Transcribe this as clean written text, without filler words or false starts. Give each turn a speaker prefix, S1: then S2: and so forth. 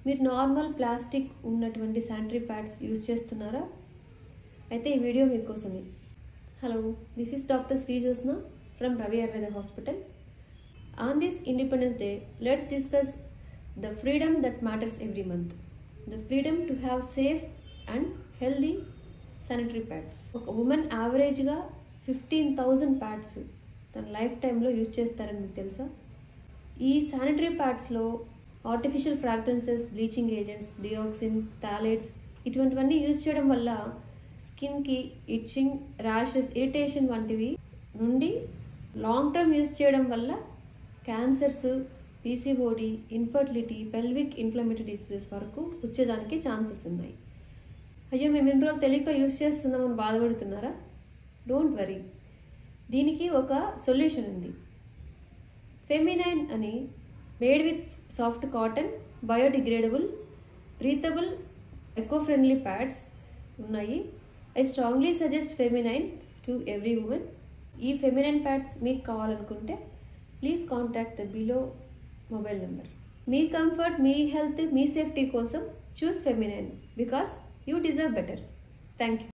S1: మీరు normal plastic ఉన్నటువంటి sanitary pads use చేస్తున్నారా? అయితే ఈ వీడియో మీకోసమే. Hello, this is doctor Sri Jyothsna from Ravi Ayurveda hospital. On this Independence Day, let's discuss the freedom that matters every month. The freedom to have safe and healthy sanitary pads. ఒక women యావరేజ్గా 15,000 pods తన life టైంలో use చేస్తారని మీకు తెలుసా? ఈ sanitary ప్యాడ్స్లో artificial fragrances, bleaching agents, dioxin, phthalates ఇటువంటివన్నీ యూజ్ చేయడం వల్ల స్కిన్కి ఇచ్చింగ్, ర్యాషెస్, ఇరిటేషన్ వంటివి నుండి లాంగ్ టర్మ్ యూజ్ చేయడం వల్ల cancers, PCOD, infertility, pelvic inflammatory diseases వరకు వచ్చేదానికి ఛాన్సెస్ ఉన్నాయి. అయ్యో, మేము ఎన్ని రోజులు తెలియక యూజ్ చేస్తున్నామని బాధపడుతున్నారా? డోంట్ వరీ, దీనికి ఒక సొల్యూషన్ ఉంది. ఫెమినైన్ అని made with soft cotton, biodegradable, breathable, eco friendly pads ఉన్నాయి. I strongly suggest feminine to every women. ఈ ఫెమినైన్ ప్యాడ్స్ మీకు కావాలనుకుంటే please contact the below mobile number. మీ కంఫర్ట్, మీ హెల్త్, మీ సేఫ్టీ కోసం choose feminine because you deserve better. Thank you.